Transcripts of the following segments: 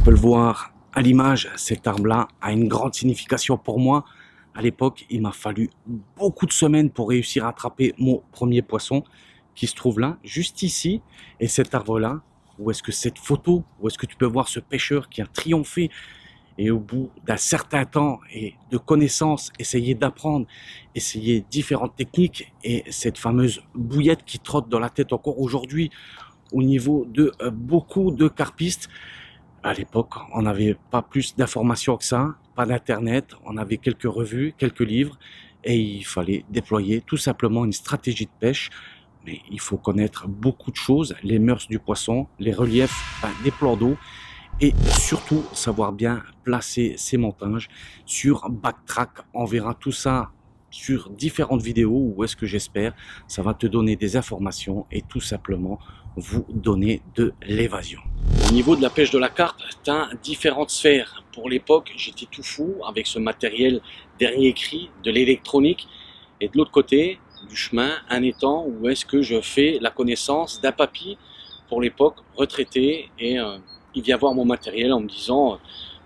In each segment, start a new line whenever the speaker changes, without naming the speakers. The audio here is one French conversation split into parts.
peux le voir à l'image, cet arbre-là a une grande signification pour moi. À l'époque, il m'a fallu beaucoup de semaines pour réussir à attraper mon premier poisson qui se trouve là, juste ici. Et cet arbre-là, où est-ce que cette photo, où est-ce que tu peux voir ce pêcheur qui a triomphé et au bout d'un certain temps et de connaissances, essayer d'apprendre, essayer différentes techniques et cette fameuse bouillette qui trotte dans la tête encore aujourd'hui au niveau de beaucoup de carpistes. À l'époque, on n'avait pas plus d'informations que ça, pas d'internet, on avait quelques revues, quelques livres et il fallait déployer tout simplement une stratégie de pêche. Mais il faut connaître beaucoup de choses, les mœurs du poisson, les reliefs des plans d'eau et surtout savoir bien placer ses montages sur Backtrack. On verra tout ça sur différentes vidéos où est-ce que j'espère ça va te donner des informations et tout simplement vous donner de l'évasion. Au niveau de la pêche de la carpe, tu as différentes sphères. Pour l'époque, j'étais tout fou avec ce matériel dernier cri, de l'électronique et de l'autre côté du chemin, un étang où est-ce que je fais la connaissance d'un papy pour l'époque retraité et il vient voir mon matériel en me disant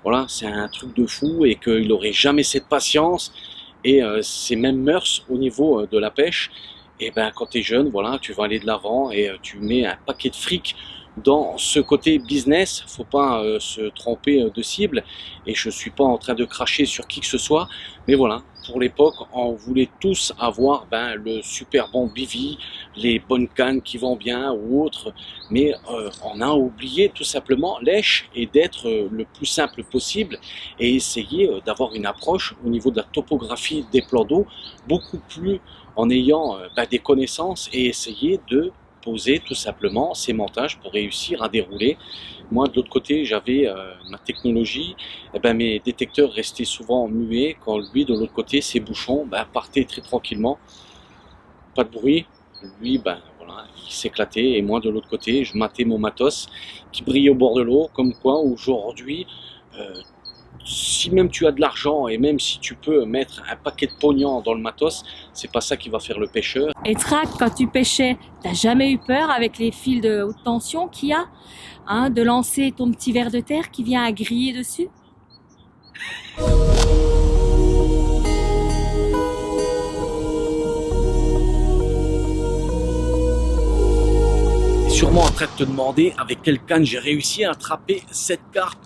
voilà, c'est un truc de fou et qu'il n'aurait jamais cette patience et ces mêmes mœurs au niveau de la pêche. Et ben quand tu es jeune, voilà, tu vas aller de l'avant et tu mets un paquet de fric dans ce côté business. Faut pas se tromper de cible et je suis pas en train de cracher sur qui que ce soit, mais voilà, pour l'époque on voulait tous avoir le super bon bivy, les bonnes cannes qui vont bien ou autre, mais on a oublié tout simplement lèche et d'être le plus simple possible et essayer d'avoir une approche au niveau de la topographie des plans d'eau beaucoup plus en ayant des connaissances et essayer de poser tout simplement ces montages pour réussir à dérouler. Moi de l'autre côté j'avais ma technologie, mes détecteurs restaient souvent muets quand lui de l'autre côté ses bouchons partaient très tranquillement, pas de bruit, lui voilà, il s'éclatait et moi de l'autre côté je matais mon matos qui brille au bord de l'eau. Comme quoi aujourd'hui si même tu as de l'argent et même si tu peux mettre un paquet de pognon dans le matos, c'est pas ça qui va faire le pêcheur.
Et Trac, quand tu pêchais, t'as jamais eu peur avec les fils de haute tension qu'il y a, de lancer ton petit ver de terre qui vient à griller dessus?
Sûrement en train de te demander avec quelle canne j'ai réussi à attraper cette carpe.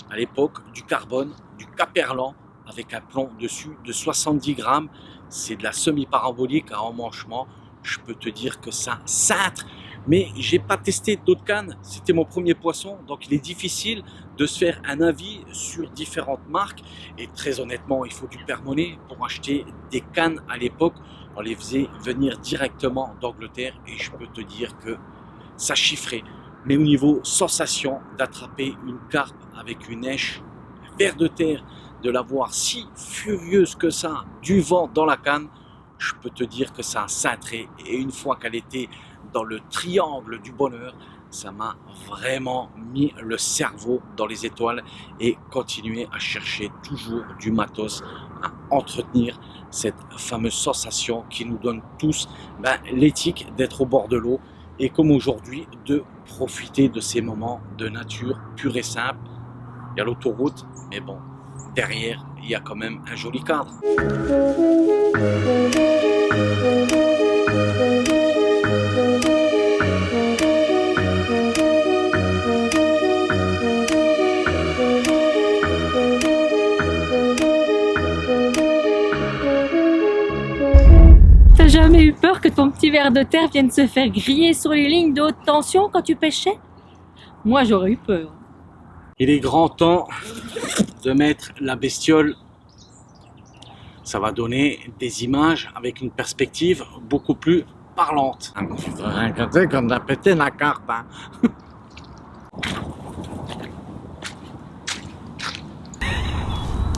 À l'époque, du carbone, du caperlan avec un plomb dessus de 70 grammes. C'est de la semi-parabolique à emmanchement. Je peux te dire que ça cintre. Mais j'ai pas testé d'autres cannes. C'était mon premier poisson. Donc il est difficile de se faire un avis sur différentes marques. Et très honnêtement, il faut du père-monnaie pour acheter des cannes à l'époque. On les faisait venir directement d'Angleterre. Et je peux te dire que ça chiffrait. Mais au niveau sensation d'attraper une carpe avec une èche, un ver de terre, de la voir si furieuse que ça, du vent dans la canne, je peux te dire que ça a cintré. Et une fois qu'elle était dans le triangle du bonheur, ça m'a vraiment mis le cerveau dans les étoiles et continuer à chercher toujours du matos, à entretenir cette fameuse sensation qui nous donne tous l'éthique d'être au bord de l'eau. Et comme aujourd'hui, de profiter de ces moments de nature pure et simple. Il y a l'autoroute, mais bon, derrière, il y a quand même un joli cadre.
T'as jamais eu peur que ton petit ver de terre vienne se faire griller sur les lignes de haute tension quand tu pêchais? Moi j'aurais eu peur.
Il est grand temps de mettre la bestiole. Ça va donner des images avec une perspective beaucoup plus parlante. Tu vas regarder comme t'as pété la carpe.